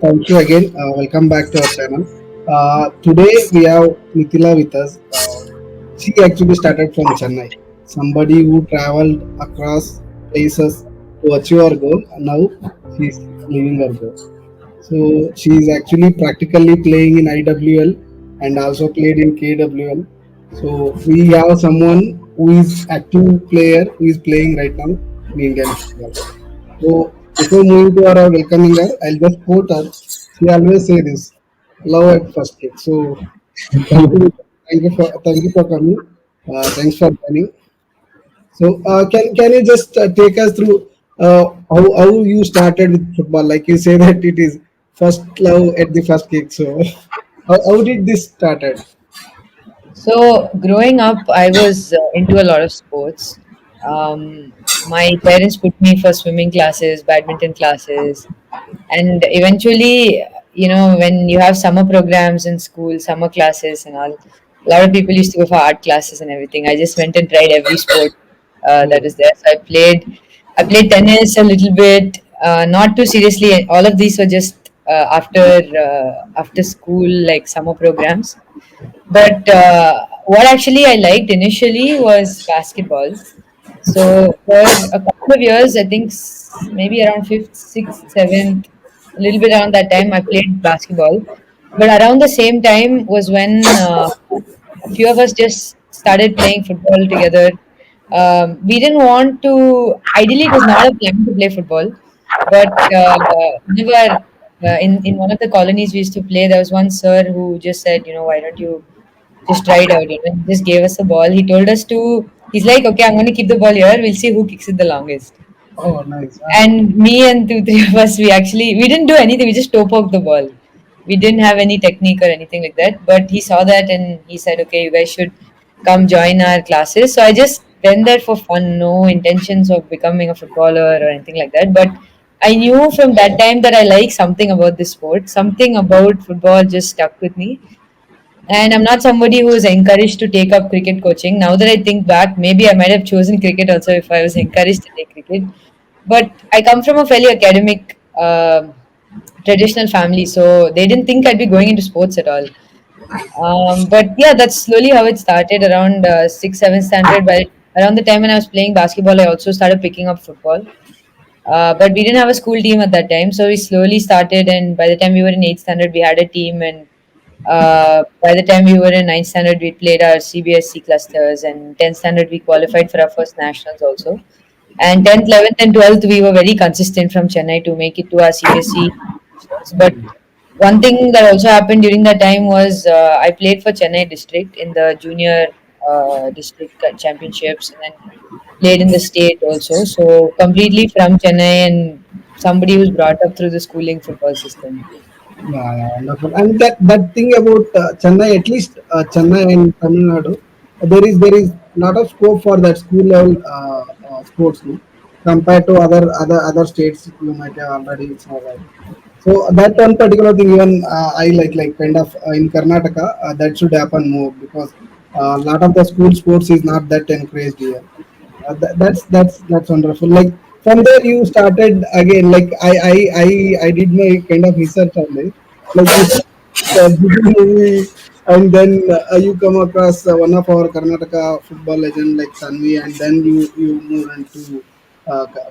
Thank you again. Welcome back to our channel. Today we have Mithila with us. She actually started from Chennai. Somebody who traveled across places to achieve her goal. And now she's living her goal. So she is actually practically playing in IWL and also played in KWL. So we have someone who is active player who is playing right now in Indian football. So before moving to our welcoming her, I'll just quote her. She always say this: "Love at first kick." So thank you, thank you for coming. Thanks for joining. So can you just take us through how you started with football? Like you say that it is first love at the first kick. So how did this started? So, growing up, I was into a lot of sports. My parents put me for swimming classes, badminton classes, and eventually, when you have summer programs in school, summer classes, and all, a lot of people used to go for art classes and everything. I just went and tried every sport that Oh, is there. So, I played tennis a little bit, not too seriously. All of these were just after school, like summer programs, but what actually I liked initially was basketball. So for a couple of years, I think maybe around fifth, sixth, seventh, a little bit around that time, I played basketball. But around the same time was when a few of us just started playing football together. We didn't want to. Ideally, it was not a plan to play football, but whenever in one of the colonies we used to play, there was one sir who just said, why don't you just try it out. He just gave us the ball. He told us to. He's like, okay, I'm going to keep the ball here. We'll see who kicks it the longest. oh, nice. And me and two, three of us, we didn't do anything. We just toe poked the ball. We didn't have any technique or anything like that. But he saw that and he said, okay, you guys should come join our classes. So I just went there for fun, no intentions of becoming a footballer or anything like that. But I knew from that time that I like something about this sport. Something about football just stuck with me, and I'm not somebody who is encouraged to take up cricket coaching. Now that I think back, maybe I might have chosen cricket also if I was encouraged to take cricket. But I come from a fairly academic, traditional family, so they didn't think I'd be going into sports at all. But yeah, that's slowly how it started around sixth, seventh standard. But around the time when I was playing basketball, I also started picking up football. But we didn't have a school team at that time, so we slowly started. And by the time we were in eighth standard, we had a team. And by the time we were in ninth standard, we played our CBSC clusters. And 10th standard, we qualified for our first nationals also. And 10th, 11th, and 12th, we were very consistent from Chennai to make it to our CBSC nationals. But one thing that also happened during that time was I played for Chennai district in the junior district championships, and then played in the state also. So completely from Chennai and somebody who's brought up through the schooling football system. Yeah, yeah, wonderful. And that thing about Chennai, at least Chennai and Tamil Nadu, there is lot of scope for that school level sports, no? Compared to other states you might have already saw that. So that one particular thing, even I like kind of in Karnataka, that should happen more because a lot of the school sports is not that encouraged here. That's wonderful. Like from there you started again. Like I did my kind of research on this. Like you see movie, and then you come across one of our Karnataka football legend like Tanvi, and then you move into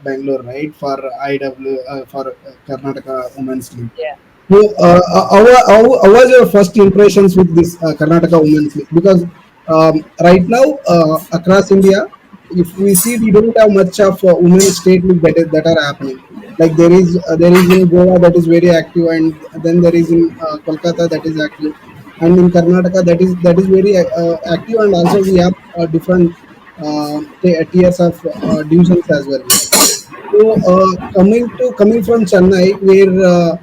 Bangalore, right, for IW for Karnataka Women's League. Yeah. So, how was your first impressions with this Karnataka Women's League? Because right now, across India, if we see, we don't have much of women's state league that are happening. Like there is in Goa that is very active, and then there is in Kolkata that is active, and in Karnataka that is very active, and also we have different tiers of divisions as well. So coming from Chennai, where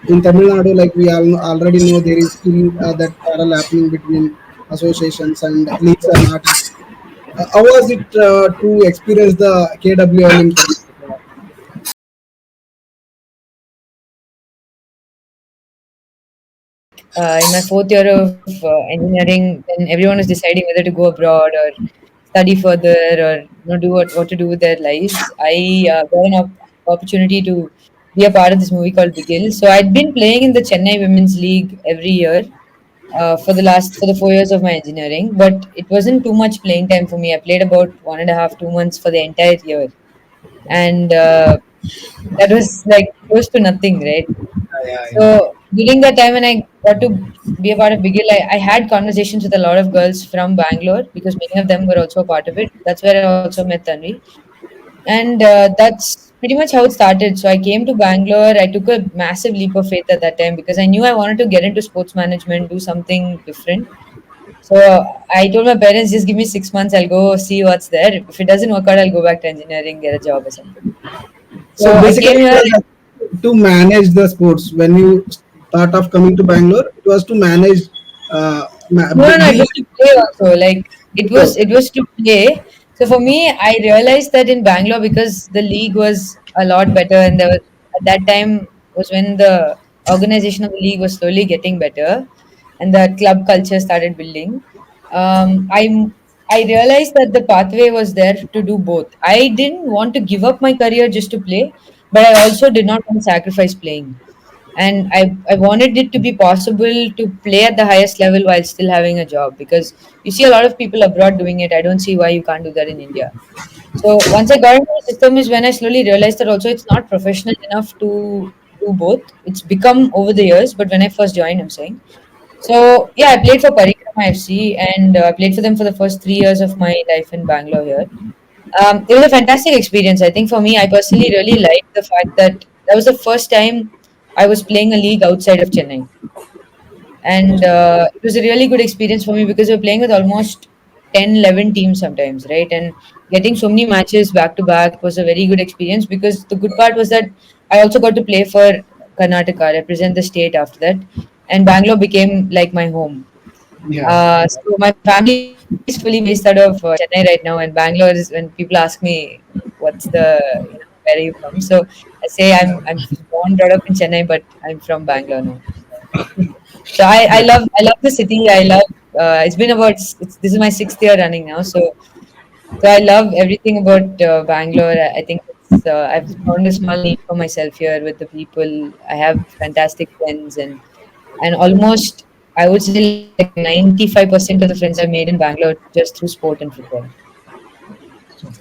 in Tamil Nadu, like we all already know, there is still that parallel happening between associations and leagues are not. How was it to experience the KWL in Karnataka? In my fourth year of engineering, then everyone was deciding whether to go abroad or study further or do what to do with their lives. I got an opportunity to be a part of this movie called Bigil. So I'd been playing in the Chennai Women's League every year for the 4 years of my engineering, but it wasn't too much playing time for me. I played about 1.5 2 months for the entire year, and that was like close to nothing, right? Yeah, I know. So during that time when I got to be a part of Bigil, I had conversations with a lot of girls from Bangalore because many of them were also a part of it. That's where I also met Tanvi, and that's pretty much how it started. So I came to Bangalore. I took a massive leap of faith at that time because I knew I wanted to get into sports management, do something different. So I told my parents, just give me 6 months. I'll go see what's there. If it doesn't work out, I'll go back to engineering, get a job or something. So So I basically, came it here. was to manage the sports. When you thought of coming to Bangalore, it was to manage, No, no, no. It be was to play also. Like okay. it was to play. So for me, I realized that in Bangalore because the league was a lot better, and there was at that time was when the organization of the league was slowly getting better, and the club culture started building. I realized that the pathway was there to do both. I didn't want to give up my career just to play, but I also did not want to sacrifice playing, and I wanted it to be possible to play at the highest level while still having a job because you see a lot of people abroad doing it. I don't see why you can't do that in India. So once I got into the system is when I slowly realized that also it's not professional enough to do both. It's become over the years, but when I first joined, I'm saying. So yeah, I played for Parikrama FC and I played for them for the first 3 years of my life in Bangalore here. It was a fantastic experience. I think for me, I personally really liked the fact that that was the first time I was playing a league outside of Chennai. And it was a really good experience for me because we were playing with almost 10, 11 teams sometimes, right? And getting so many matches back to back was a very good experience because the good part was that I also got to play for Karnataka, represent the state after that. And Bangalore became like my home. Yeah, So my family is fully based out of Chennai right now, and Bangalore is when people ask me what's where are you from? So I say I'm born brought up in Chennai, but I'm from Bangalore now. So I love the city. I love it's been about this is my 6th year running now. So I love everything about Bangalore. I think I've found a small niche for myself here with the people. I have fantastic friends and almost I would say like 95% of the friends I've made in Bangalore just through sport and football.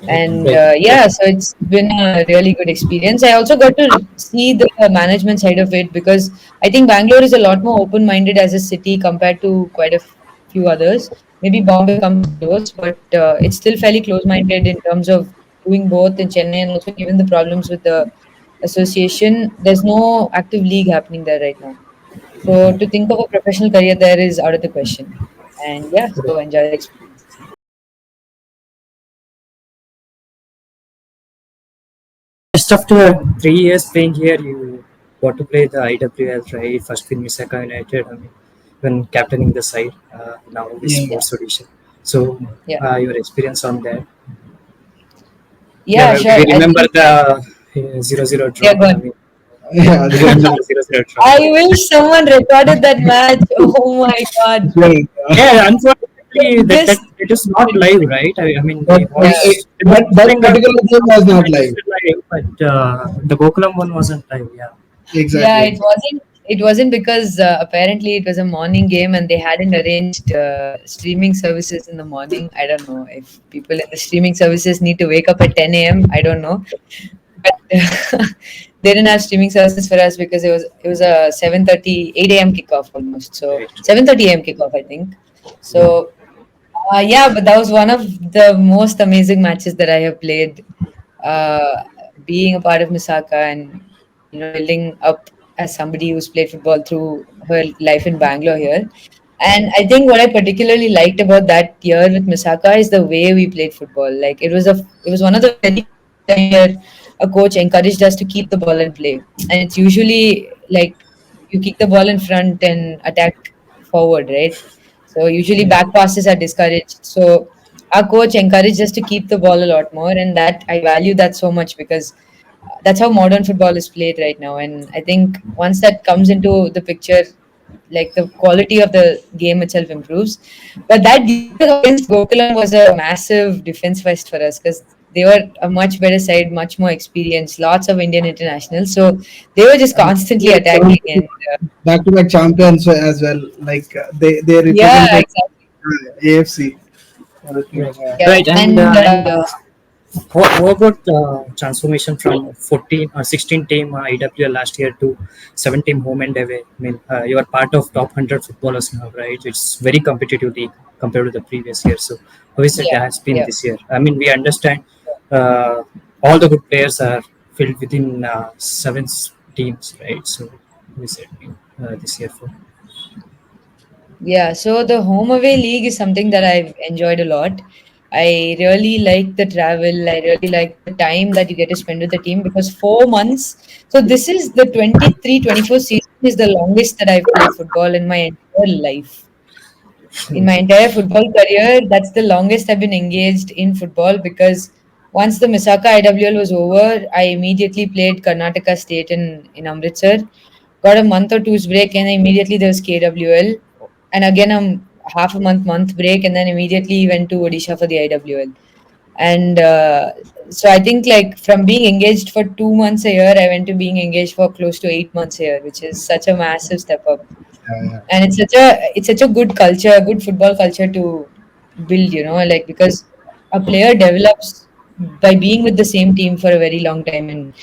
And Great. yeah, so it's been a really good experience. I also got to see the management side of it because I think Bangalore is a lot more open minded as a city compared to quite a few others. Maybe Bombay comes close, but it's still fairly close minded in terms of doing both in Chennai, and also given the problems with the association, there's no active league happening there right now. So to think of a professional career there is out of the question. And yeah, so enjoy the experience. Just after 3 years playing here, you got to play the IWL, right? First with Misaka United, I mean, when captaining the side, now this yeah, sports edition. So, Yeah. your experience on that. Yeah, Yeah, sure. we I remember think the 0-0 yeah, draw. go I on. mean, yeah. you remember the 0-0 draw. I wish someone recorded that match. Oh my god. Well, Yeah, The unfortunately, that biggest it is not live, right? I mean, but we yeah. watched it was that showing particular game was not live. live, but the Gokulam one wasn't live. Yeah. Yeah, Exactly. it wasn't because apparently it was a morning game and they hadn't arranged streaming services in the morning. I don't know if people in the streaming services need to wake up at 10 a.m. I don't know. But they didn't have streaming services for us because it was a 7:30 8 a.m. kickoff almost. So Right. 7:30 a.m. kickoff, I think. So yeah, but that was one of the most amazing matches that I have played. Uh, Being a part of Misaka and building up as somebody who's played football through her life in Bangalore here. And I think what I particularly liked about that year with Misaka is the way we played football. Like it was one of the very few time where a coach encouraged us to keep the ball and play. And it's usually like you kick the ball in front and attack forward, right? So usually Yeah, back passes are discouraged. So our coach encouraged us to keep the ball a lot more, and that I value that so much because that's how modern football is played right now. And I think once that comes into the picture, like the quality of the game itself improves. But that game against Gokulam was a massive defense fest for us because they were a much better side, much more experienced, lots of Indian internationals. So they were just And constantly attacking. And back to back champions as well. Like they yeah, represented exactly. AFC for the team. Right, Yeah, right, and what about transformation from 14 or 16 team IWL last year to 7 team home and away? I mean, you are part of top 100 footballers now, right? It's very competitive league compared to the previous year. So, how is it yeah, has been yeah. this year? I mean, we understand uh, all the good players are filled within 7 teams, right? So, how is it been this year for? Yeah, so the home away league is something that I've enjoyed a lot. I really like the travel. I really like the time that you get to spend with the team because 4 months. So this is the 23-24 season is the longest that I've played football in my entire life. In my entire football career, that's the longest I've been engaged in football because once the Misaka IWL was over, I immediately played Karnataka State in Amritsar, got a month or two's break, and immediately there was KWL, and again a half a month break, and then immediately went to Odisha for the IWL. And so I think like from being engaged for 2 months a year, I went to being engaged for close to 8 months a year, which is such a massive step up. Yeah, yeah, And it's such a good culture, a good football culture to build, like because a player develops by being with the same team for a very long time, and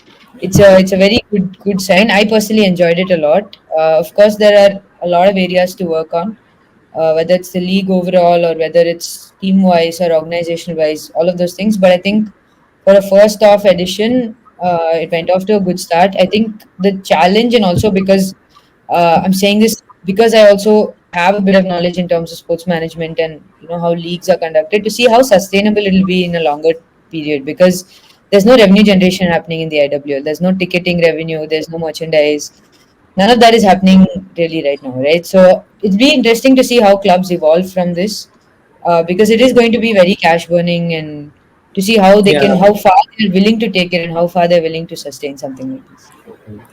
it's a very good sign. I personally enjoyed it a lot. Of course, there are a lot of areas to work on, whether it's the league overall or whether it's team wise or organizational wise, all of those things. But I think for a first off edition, it went off to a good start. I think the challenge, and also because I'm saying this because I also have a bit of knowledge in terms of sports management and how leagues are conducted, to see how sustainable it will be in a longer period, because there's no revenue generation happening in the IWL. There's no ticketing revenue. There's no merchandise. None of that is happening really right now, right? So it'll be interesting to see how clubs evolve from this, because it is going to be very cash burning, and to see Yeah, how far they're willing to take it and how far they're willing to sustain something like this.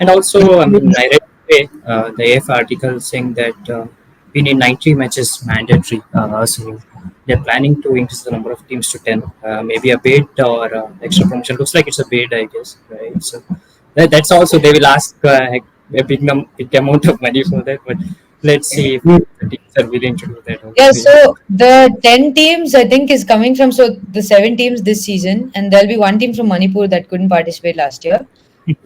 and also, I mean, I read today, the AF article saying that we need 90 matches mandatory. So they're planning to increase the number of teams to 10. Maybe a bid or extra promotion. Looks like it's a bid, I guess, right? So that's also they will ask a big amount of money for that. But let's see if the teams are willing to do that. Yeah, Also, yeah. so the 10 teams I think is coming from, so the 7 teams this season, and there'll be one team from Manipur that couldn't participate last year,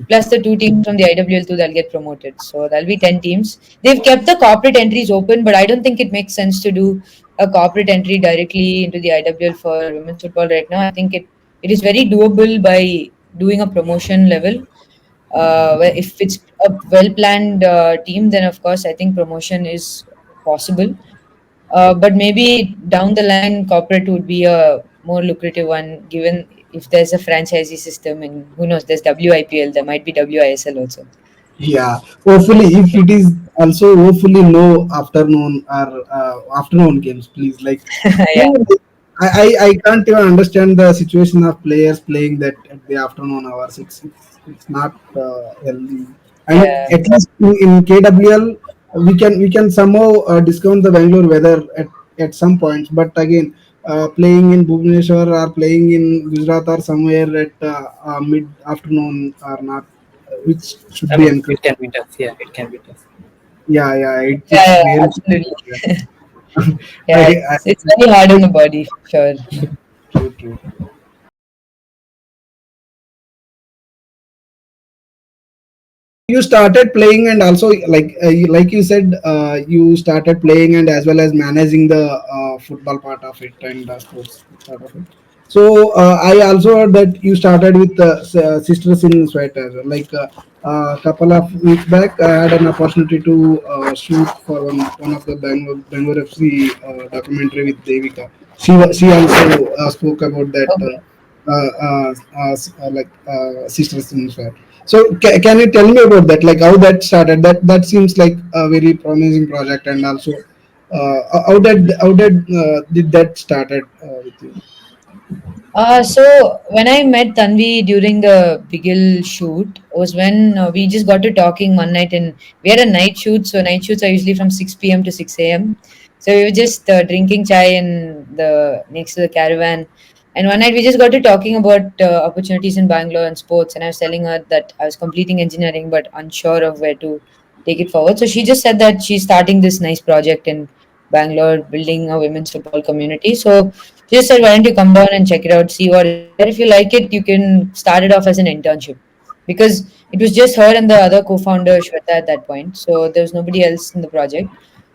plus the 2 teams from the IWL too that'll get promoted. So there'll be 10 teams. They've kept the corporate entries open, but I don't think it makes sense to do a corporate entry directly into the IWL for women's football right now. I think it is very doable by doing a promotion level. Where if it's a well planned team, then of course I think promotion is possible. But maybe down the line, corporate would be a more lucrative one, given if there's a franchisee system, and who knows, there's WIPL, there might be WISL also. yeah. Hopefully, if it is also hopefully no afternoon or afternoon games, please. Like, Yeah, I can't even understand the situation of players playing that at the afternoon hours. It's not healthy. And yeah, at least in KWL, we can somehow discount the Bangalore weather at some points. But again, playing in Bhubaneswar or playing in Gujarat or somewhere at mid afternoon or not, which should I be mean, encouraged. it can be tough. Yeah, it can be tough. Yeah, yeah, it's yeah, really. absolutely. I, Yeah, it's very hard on the body for sure. true, true. You started playing and also like you said you started playing and as well as managing the football part of it and sports part of it. So I also heard that you started with sisters in sweat as well. Like a couple of weeks back I had an opportunity to shoot for one of the Bangalore FC documentary with Devika. She also spoke about that Okay. sisters in sweat. So can you tell me about that? Like how that started? That seems like a very promising project, and also how did that started with you? So when I met Tanvi during the Bigil shoot was when we just got to talking one night, and we had a night shoot. So night shoots are usually from 6 p.m. to 6 a.m. So we were just drinking chai in the next to the caravan. And one night we just got to talking about opportunities in Bangalore and sports, and I was telling her that I was completing engineering but unsure of where to take it forward. So she just said that she's starting this nice project in Bangalore, building a women's football community. So she just said, "Why don't you come down and check it out, see what is there? If you like it, you can start it off as an internship." Because it was just her and the other co-founder Shweta at that point, so there was nobody else in the project.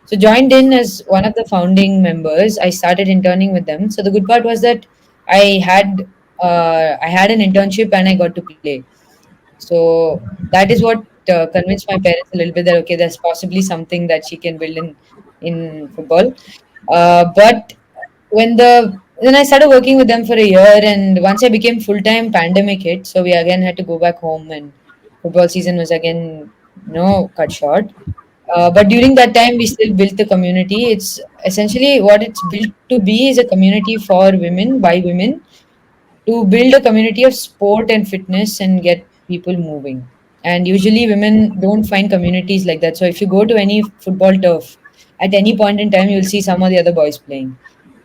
So joined in as one of the founding members. I started interning with them. So the good part was that I had I had an internship and I got to play. So that is what convinced my parents a little bit that okay, there's possibly something that she can build in football. But when I started working with them for a year, and once I became full time, pandemic hit, so we again had to go back home, and football season was again cut short. But during that time, we still built the community. It's essentially what it's built to be is a community for women by women to build a community of sport and fitness and get people moving. And usually, women don't find communities like that. So if you go to any football turf, at any point in time, you'll see some of the other boys playing.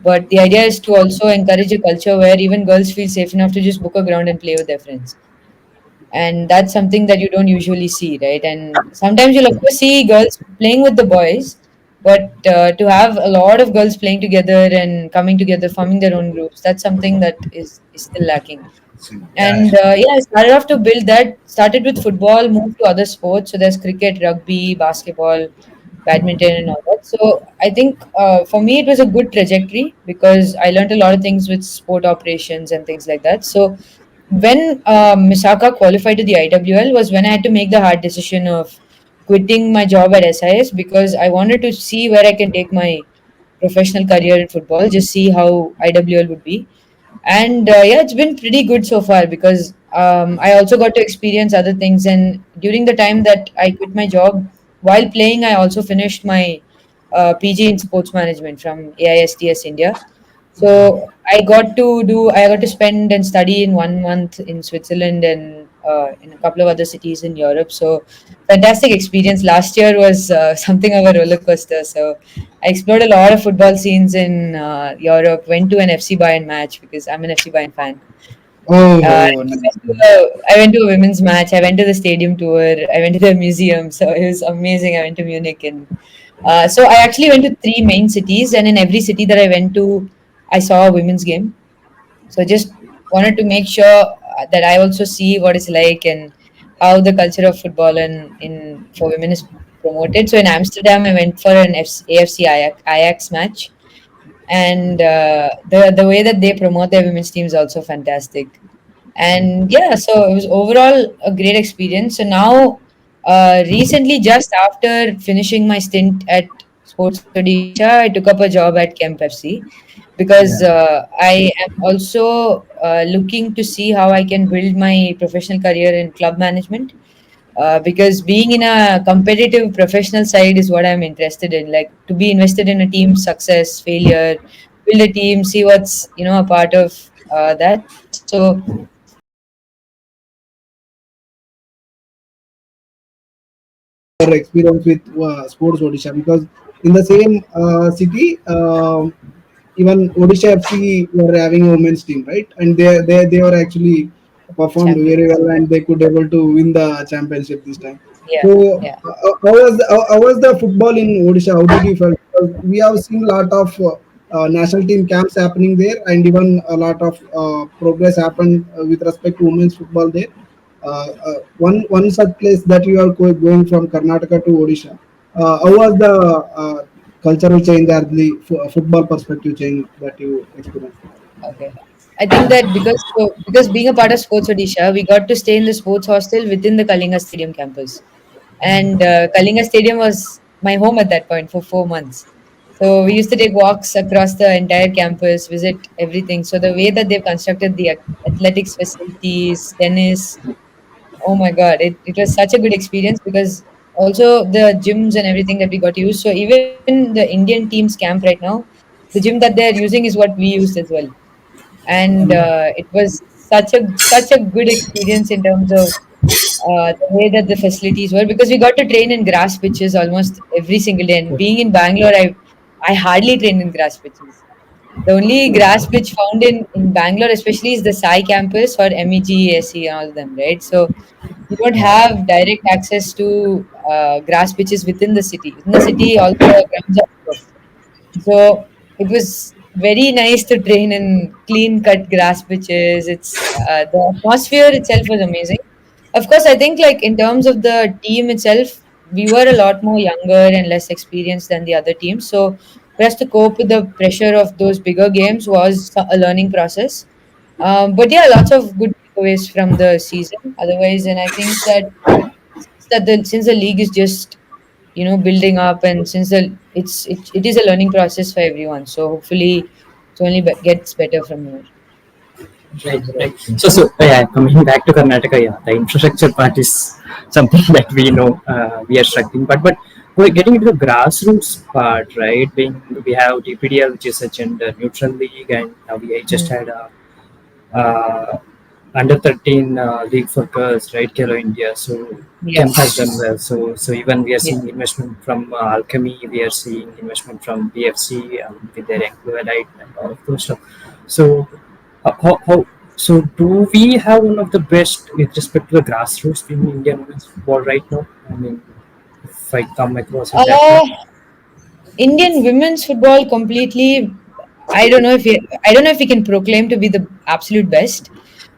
But the idea is to also encourage a culture where even girls feel safe enough to just book a ground and play with their friends, and that's something that you don't usually see, right? And sometimes you'll of course see girls playing with the boys, but to have a lot of girls playing together and coming together forming their own groups, that's something that is still lacking. Yeah. And yeah, I started off to build that. Started with football, moved to other sports. So there's cricket, rugby, basketball, badminton, and all that. So I think for me it was a good trajectory because I learned a lot of things with sport operations and things like that. So when Misaka qualified to the IWL was when I had to make the hard decision of quitting my job at SIS because I wanted to see where I can take my professional career in football, just see how IWL would be. And yeah, it's been pretty good so far because I also got to experience other things. And during the time that I quit my job, while playing, I also finished my PG in sports management from AISTS India. So I got to spend and study in 1 month in Switzerland and in a couple of other cities in Europe. So fantastic experience. Last year was something of a roller coaster. So I explored a lot of football scenes in Europe. Went to an FC Bayern match because I'm an FC Bayern fan. Oh, Uh, oh, nice, nice. I went to a women's match. I went to the stadium tour. I went to the museum. So it was amazing. I went to Munich, and so I actually went to three main cities, and in every city that I went to, I saw a women's game. So just wanted to make sure that I also see what it's like and how the culture of football and in for women is promoted. So in Amsterdam, I went for an AFC Ajax match, and the way that they promote their women's team is also fantastic. And yeah, so it was overall a great experience. So now, recently, just after finishing my stint at Sports Odisha, I took up a job at Kemp FC because Yeah. I am also looking to see how I can build my professional career in club management. Because being in a competitive professional side is what I'm interested in, like to be invested in a team's success, failure, build a team, see what's a part of that. So Our experience with sports Odisha because in the same city, even Odisha FC were having a women's team, right? And they were actually performed very champions. well and they could able to win the championship this time. Yeah, So yeah. how was the football in Odisha? How did you feel? Because we have seen a lot of national team camps happening there, and even a lot of progress happened with respect to women's football there. One such place that you are going from Karnataka to Odisha. How was the cultural change or the football perspective change that you experienced? Okay. I think that because being a part of Sports Odisha, we got to stay in the sports hostel within the Kalinga Stadium campus, and Kalinga Stadium was my home at that point for 4 months. So we used to take walks across the entire campus, visit everything. So the way that they've constructed the athletics facilities, tennis, oh my God, it was such a good experience because also the gyms and everything that we got to use. So even the Indian team's camp right now, the gym that they're using is what we used as well, and it was such a good experience in terms of the way that the facilities were because we got to train in grass pitches almost every single day. And being in Bangalore, I hardly trained in grass pitches. The only grass pitch found in Bangalore, especially, is the Sai campus or MEG, SE, and all of them, right? So you don't have direct access to grass pitches within the city. Within the city, all the grounds are covered. So it was very nice to train in clean cut grass pitches. It's the atmosphere itself was amazing. Of course, I think like in terms of the team itself, we were a lot more younger and less experienced than the other teams. So for us to cope with the pressure of those bigger games was a learning process. But yeah, lots of good takeaways from the season. Otherwise, and I think that since the league is just building up, and since it is a learning process for everyone, so hopefully it only gets better from here. Right, right. Yeah, coming back to Karnataka, yeah, the infrastructure part is something that we know we are struggling. But we're getting into the grassroots part, right? Being we have DPDL, which is a gender neutral league, and we just Mm. had a uh, under 13 league for girls, right? Kelo India. So Yeah, Kemp has done well. So even we are yeah. seeing investment from Alchemy, we are seeing investment from BFC with their IWL and all of those stuff. So how so do we have one of the best with respect to the grassroots in Indian women's football right now? I mean, if I come across it that way. uh Indian women's football completely. I don't know if we can proclaim to be the absolute best.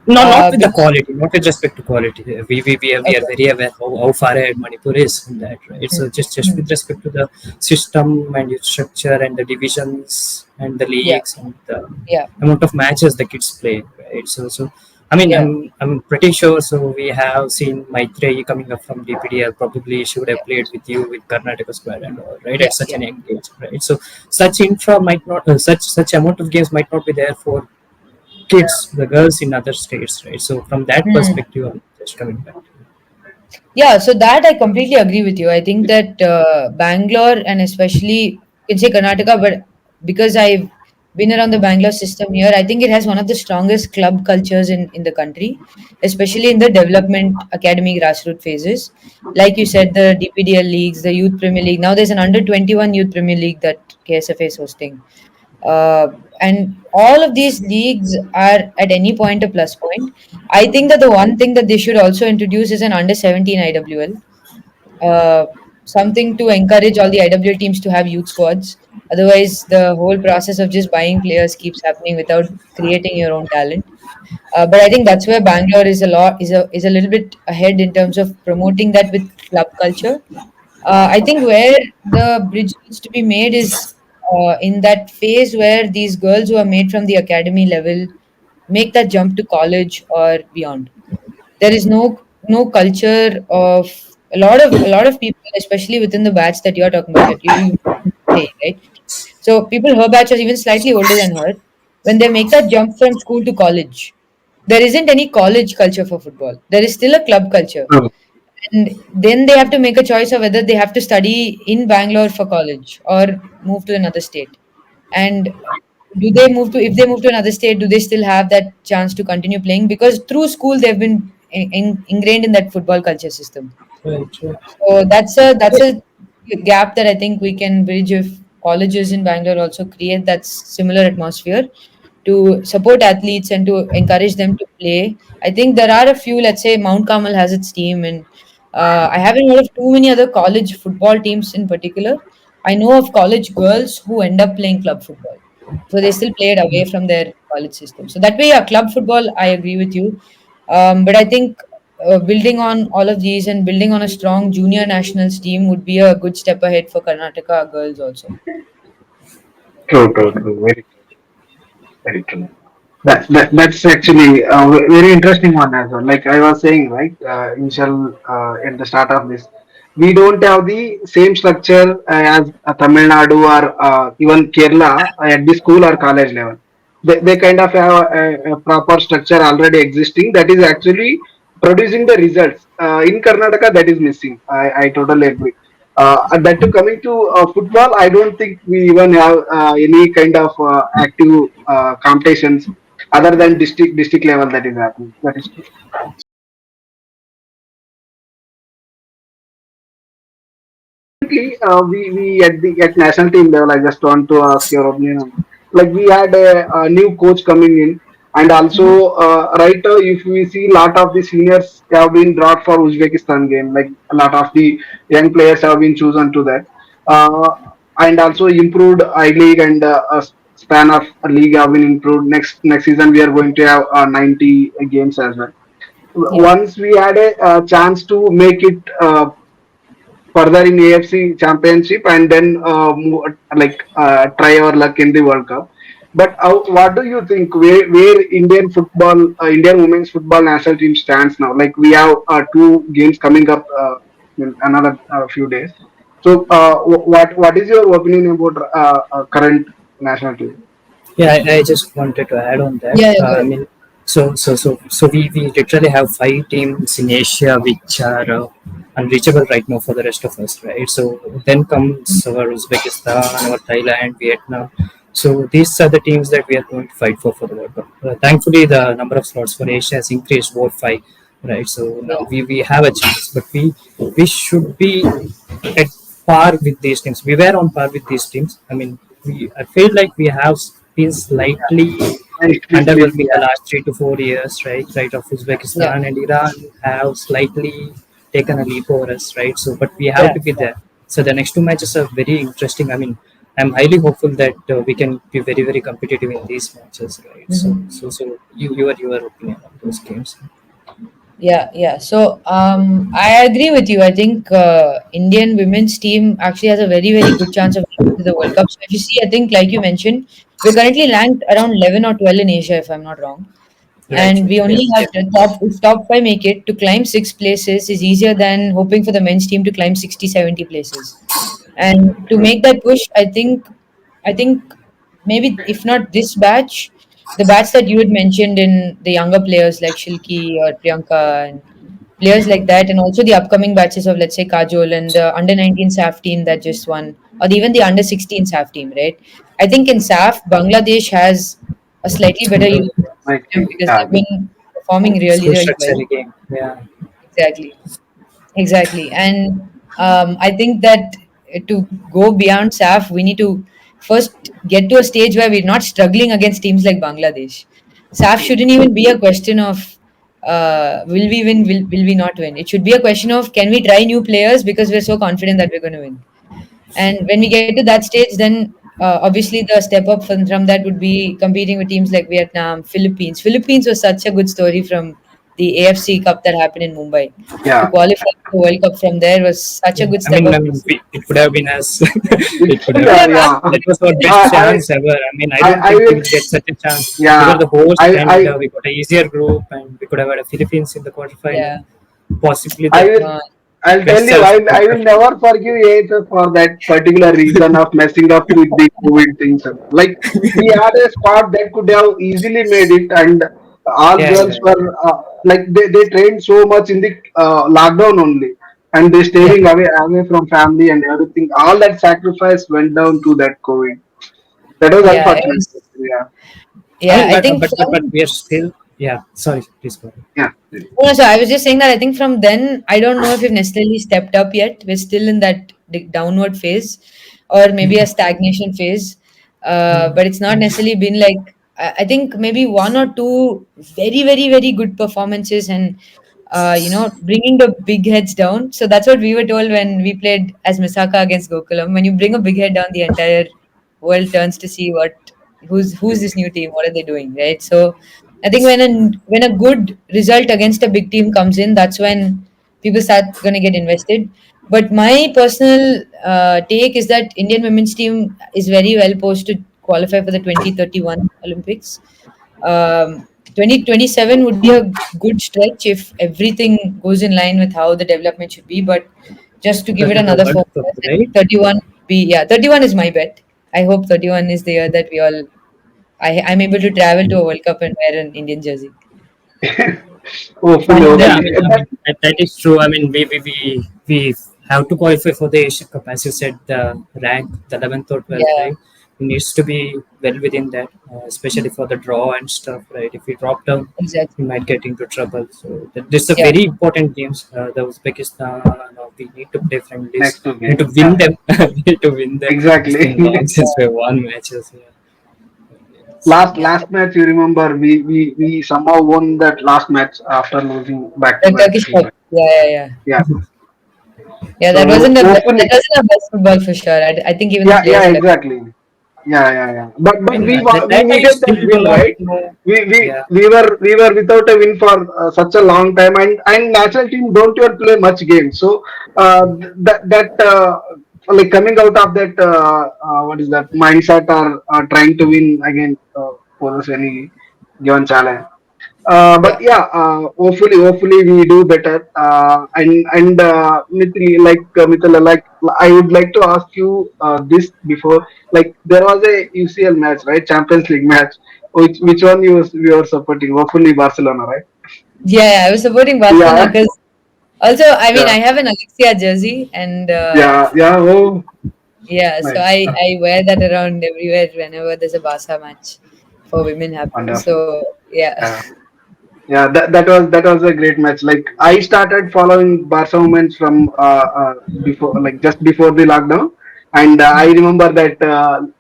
No, not with the Because quality, not with respect to quality. We are okay. very aware how far ahead Manipur is in that, right? Mm, So just mm, with respect to the system and its structure and the divisions and the yeah, leagues and the yeah, amount of matches the kids play, right? So I mean, yeah, I'm pretty sure. So we have seen Maitreyi coming up from DPDL. Probably she would yeah, have played with you with Karnataka squad and all, right? yeah, At such yeah, an young age, right? So such infra might not, such amount of games might not be there for kids, the girls in other states, right? So from that yeah. perspective, I'm just coming back. Yeah, so that I completely agree with you. I think that Bangalore, and especially you can say Karnataka, but because I've been around the Bangalore system here, I think it has one of the strongest club cultures in the country, especially in the development academy grassroots phases. Like you said, the DPDL leagues, the Youth Premier League. Now there's an under 21 Youth Premier League that KSFA is hosting. Uh, and all of these leagues are at any point a plus point. I think that the one thing that they should also introduce is an under 17 IWL, uh, something to encourage all the IWL teams to have youth squads. Otherwise, the whole process of just buying players keeps happening without creating your own talent. But I think that's where Bangalore is a little bit ahead in terms of promoting that with club culture. I think where the bridge needs to be made is in that phase where these girls who are made from the academy level make that jump to college or beyond. There is no culture of a lot of people, especially within the batch that you're talking about. You say, right? So people her batch or even slightly older than her, when they make that jump from school to college, there isn't any college culture for football. There is still a club culture, True. and then they have to make a choice of whether they have to study in Bangalore for college or move to another state. And if they move to another state, do they still have that chance to continue playing? Because through school, they've been ingrained in that football culture system. Right, right. So that's a gap that I think we can bridge if colleges in Bangalore also create that similar atmosphere to support athletes and to encourage them to play. I think there are a few. Let's say Mount Carmel has its team, and I haven't heard of too many other college football teams in particular. I know of college girls who end up playing club football, so they still play it away from their college system. So that way, yeah, club football, I agree with you. But I think building on all of these and building on a strong junior nationals team would be a good step ahead for Karnataka girls also. True, true, true. Very, very true. That's actually a very interesting one as well. Like I was saying, right, initial at the start of this, we don't have the same structure as Tamil Nadu or even Kerala at the school or college level. They kind of have a proper structure already existing that is actually producing the results. In Karnataka, that is missing. I totally agree. And that too, coming to football, I don't think we even have any kind of active competitions other than district level that is happening. That is true. Currently, we at the at national team level. I just want to ask your opinion on. like we had a new coach coming in, and also right now if we see a lot of the seniors have been brought for Uzbekistan game, like a lot of the young players have been chosen to that, uh, and also improved I League and span of a league have been improved. Next season we are going to have 90 games as well. Yeah, Once we had a, chance to make it further in AFC Championship and then try our luck in the World Cup. But what do you think? Where Indian football, Indian women's football national team stands now? Like we have two games coming up in another few days. So, what is your opinion about current national team? Yeah, I just wanted to add on that. yeah, yeah, I good. mean, we literally have 5 teams in Asia which are unreachable right now for the rest of us, right? So then comes our Uzbekistan, our Thailand, Vietnam. So these are the teams that we are going to fight for the World Cup. Thankfully, the number of slots for Asia has increased about 5, right? So now Yeah, we have a chance, but we should be at par with these teams. We were on par with these teams. I mean, I feel like we have been slightly Nicely split, underwhelming the yeah, last 3 to 4 years, right? Right of yeah, Uzbekistan and Iran have slightly taken a leap over us, right? So, but we have yeah. to be there. So the next 2 matches are very interesting. I mean, I'm highly hopeful that we can be very, very competitive in these matches, right? So, Hmm. your opinion on those games? Yeah, yeah. So I agree with you. I think Indian women's team actually has a very, very good chance of getting to the World Cup. So if you see, I think like you mentioned, we're currently ranked around 11 or 12 in Asia, if I'm not wrong. Right, And right, we yeah, only have yeah. the top, if top five make it, to climb 6 places is easier than hoping for the men's team to climb 60, 70 places. And to make that push, I think maybe if not this batch, the batch that you had mentioned in the younger players like Shilki or Priyanka and players like that, and also the upcoming batches of, let's say, Kajol and the under 19 SAF team that just won, or even the under 16 SAF team, right? I think in SAF, Bangladesh has a slightly better Uh, youth system nicely, because yeah, they've been performing really, School really structure well. again, yeah. Exactly. Exactly. And I think that to go beyond SAF, we need to first get to a stage where we're not struggling against teams like Bangladesh. SAF shouldn't even be a question of will we win, will we not win. It should be a question of can we try new players because we're so confident that we're going to win. And when we get to that stage, then obviously the step up from that would be competing with teams like Vietnam, Philippines. Philippines was such a good story from the AFC Cup that happened in Mumbai. To yeah. qualify for the World Cup from there was such a Yeah, good step I up. mean, it could have been us. It, It could It have could yeah, been have us. yeah. That was our absolutely. best I, chance ever. I mean, I don't I think we will, will get such a chance. We were yeah. the host, and I we got an easier group, and we could have had a Philippines in the quarterfinal. Yeah. Possibly I the will Uh, I'll tell best you, chance of I World will Cup. never forgive AHF for that particular reason of messing up with the COVID things. Like we had a squad that could have easily made it, and all Yeah, girls yeah, were like they trained so much in the lockdown only, and they yeah. staying away from family and everything. All that sacrifice went down to that COVID. That was Yeah. It unfortunate. was, Yeah, I yeah. mean, I think but from we are still. Yeah, sorry, please go ahead. yeah, Oh, no, so I was just saying that I think from then, I don't know if we've necessarily stepped up yet. We're still in that downward phase or maybe a stagnation phase. But it's not necessarily been like, I think maybe one or two very, very, very good performances and, bringing the big heads down. So that's what we were told when we played as Misaka against Gokulam. When you bring a big head down, the entire world turns to see who's this new team, what are they doing, right? So I think when a good result against a big team comes in, that's when people start going to get invested. But my personal take is that Indian women's team is very well posed to qualify for the 2031 Olympics. 2027 would be a good stretch if everything goes in line with how the development should be. But just to give it The another World 4 Cup, years, I right? think 31 would be, yeah, 31 is my bet. I hope 31 is the year that I'm able to travel to a World Cup and wear an Indian jersey. hopefully, Fun Yeah, that I hopefully. mean, But that is true. I mean, we have to qualify for the Asia Cup, as you said. The rank, the 11th or 12th, yeah, right? It needs to be well within that, especially for the draw and stuff, right? If we drop down, we exactly. might get into trouble. So this is a Yeah, very important games. The Uzbekistan, we need to play friendlies. next two We need games, to win yeah, them. We need to win them. It's exactly. been long since we won matches. Yeah. Yeah, last match, you remember, we somehow won that last match after losing back to the back Turkish three Cup. matches. Yeah, yeah, yeah. Yeah. Yeah, So that hopefully, wasn't a best football for sure. I think even the yeah, players would have. exactly. Yeah. I But mean, we that I needed that still do win, not right? know. We we Yeah, we were without a win for such a long time, and national team don't even play much games. So that like coming out of that what is that mindset, or trying to win again poses any given challenge. But Yeah, yeah, hopefully we do better. Mithila, like I would like to ask you this before. Like there was a UCL match, right? Champions League match. Which one you were supporting? Hopefully Barcelona, right? yeah. I was supporting Barcelona Yeah, because also, I mean, I yeah, have an Alexia jersey, and yeah. Oh, yeah, so nice, I wear that around everywhere whenever there's a Barca match for women happens. wonderful. So yeah, Yeah. Yeah, that was a great match. Like I started following Barca moments from before, like just before the lockdown, and I remember that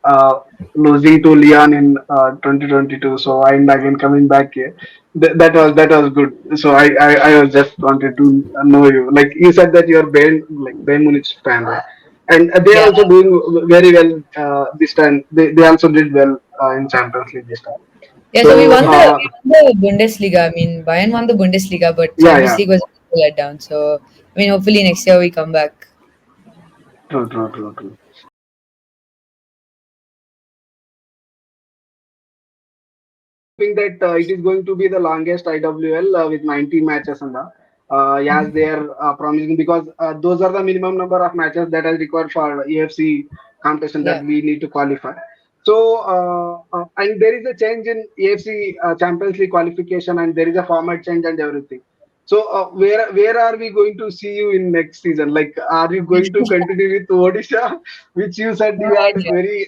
losing to Leon in 2022. So and again coming back here, that was good. So I was just wanted to know you. Like you said that you're Bayern Munich fan, right? And they are yeah. also doing very well this time. They also did well in Champions League this time. Yeah, so So we won the Bundesliga. I mean, Bayern won the Bundesliga, but Champions yeah, League was a bit let down. So I mean, hopefully next year we come back. true. Hoping that it is going to be the longest IWL with 90 matches and yes, they are promising, because those are the minimum number of matches that are required for AFC competition that Yeah. we need to qualify. So and there is a change in AFC Champions League qualification, and there is a format change and everything. So where are we going to see you in next season? Like, are you going to continue with Odisha, which you said No you had a idea. very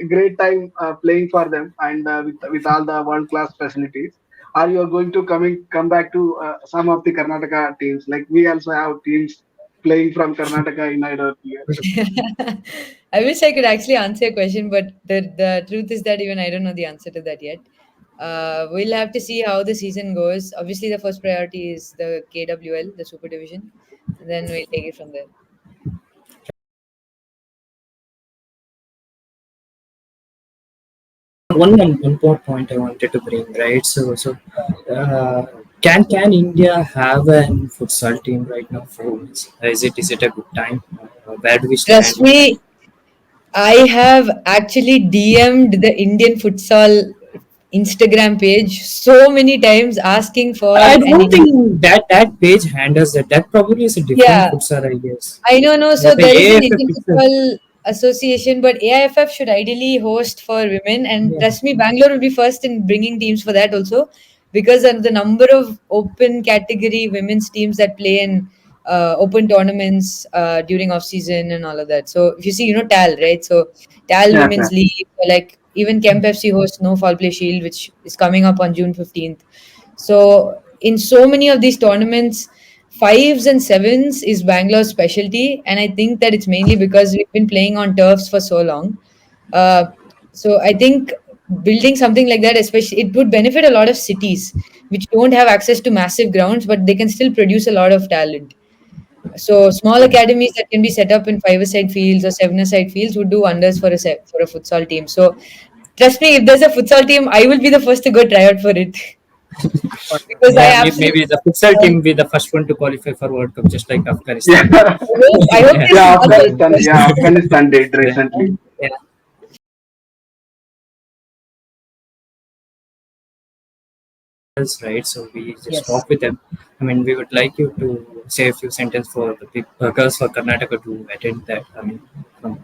great time playing for them, and with all the world class facilities? Are you going to come back to some of the Karnataka teams? Like we also have teams playing from Karnataka in IWL. I wish I could actually answer your question, but the truth is that even I don't know the answer to that yet. We'll have to see how the season goes. Obviously, the first priority is the KWL, the Super Division, and then we'll take it from there. one more point I wanted to bring, right? Uh, can India have a futsal team right now for women's? Is it a good time? Where do we stand Trust in that? me, I have actually DM'd the Indian futsal Instagram page so many times asking for I an don't Indian. think that page handles that. That probably is a different Yeah, futsal, I guess. I know, no. So The there is an AFF Indian itself. Football Association, but AIFF should ideally host for women. And Yeah. trust me, Bangalore will be first in bringing teams for that also, because of the number of open category women's teams that play in open tournaments during off season and all of that. So if you see, TAL, right? So TAL Yes, Women's yes. League, like even Kemp FC hosts No Foul Play Shield, which is coming up on June 15th. So in so many of these tournaments, fives and sevens is Bangalore's specialty, and I think that it's mainly because we've been playing on turfs for so long. Uh, so I think building something like that, especially, it would benefit a lot of cities which don't have access to massive grounds, but they can still produce a lot of talent. So small academies that can be set up in five-a-side fields or seven-a-side fields would do wonders for for a futsal team. So trust me, if there's a futsal team, I will be the first to go try out for it because I Yeah, maybe absolutely the futsal team love. will be the first one to qualify for World Cup, just like Yeah, Afghanistan. I hope Yeah, they yeah. small one Afghanistan, first. yeah, Afghanistan did yeah, recently. yeah. That's right. So we just Yes. talk with them. I mean, we would like you to say a few sentences for the girls for Karnataka to attend that. I mean, from,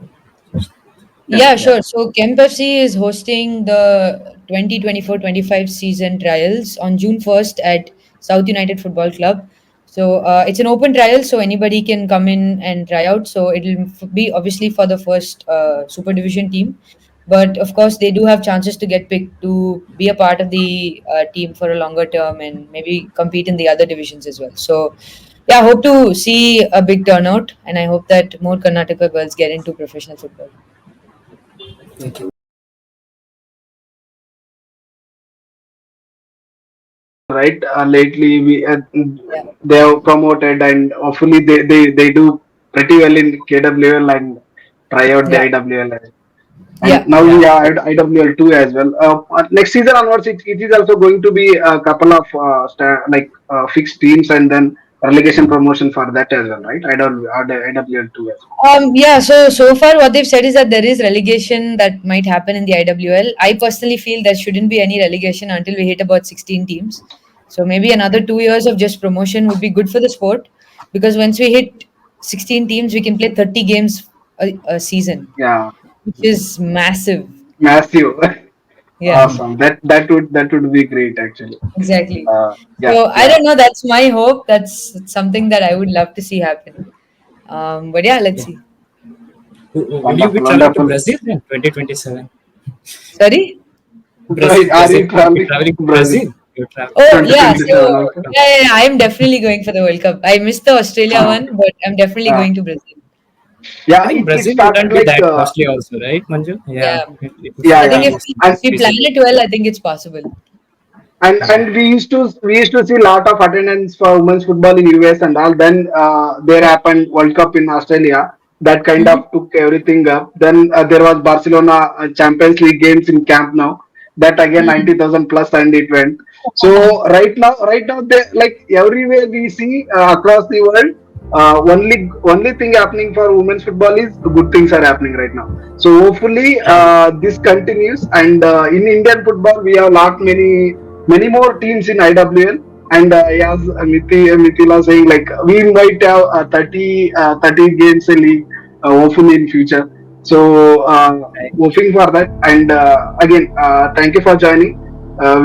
yeah, Yeah, yeah. sure. So Kemp FC is hosting the 2024-25 season trials on June 1st at South United Football Club. So it's an open trial, so anybody can come in and try out. So it'll be obviously for the first Super Division team, but of course they do have chances to get picked to be a part of the team for a longer term and maybe compete in the other divisions as well. So yeah, I hope to see a big turnout, and I hope that more Karnataka girls get into professional football. Thank you. right? Lately, we Yeah, they have promoted, and hopefully they do pretty well in KWL and try out the yeah, IWL. And yeah. now Yeah. we are at IWL 2 as well. Next season onwards, it is also going to be a couple of fixed teams and then relegation promotion for that as well, right? IWL 2 as Yeah, so far what they've said is that there is relegation that might happen in the IWL. I personally feel there shouldn't be any relegation until we hit about 16 teams. So maybe another 2 years of just promotion would be good for the sport, because once we hit 16 teams, we can play 30 games a season, well. Yeah, which is massive. massive. Yeah, Awesome. That would be great actually. exactly. Yeah, So I yeah, don't know. That's my hope. That's something that I would love to see happen. But yeah, let's Yeah. see. Will you be wonderful, traveling to wonderful. Brazil in 2027? Sorry. Brazil, Are Brazil. you You're traveling traveling to to Brazil Brazil. You're traveling. Oh yeah, so 2027 also? yeah, I'm definitely going for the World Cup. I missed the Australia Uh, one, but I'm definitely uh, going to Brazil. I yeah, think it Brazil started wouldn't be like that costly, also, right, Manju? Yeah, Yeah, it yeah, I should think yeah, be and if we plan feasible. it well, I think it's possible. Yeah. and we used to see a lot of attendance for women's football in US and all. Then there happened World Cup in Australia. That kind Hmm. of took everything up. Then there was Barcelona Champions League games in Camp Nou. That again Hmm. 90,000 plus and it went. So right now, they like everywhere we see across the world. Only thing happening for women's football is good things are happening right now. So hopefully this continues. And in Indian football, we have lot many more teams in IWL. And as Mithila saying, like we might have 30 games a league, hopefully in future. So Right. hoping for that. And again, thank you for joining.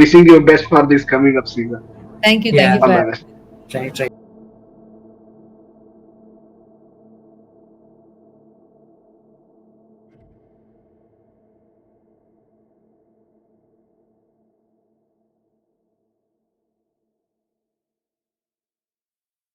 Wishing you best for this coming up season. Thank you Yeah. for All the having best. me. Try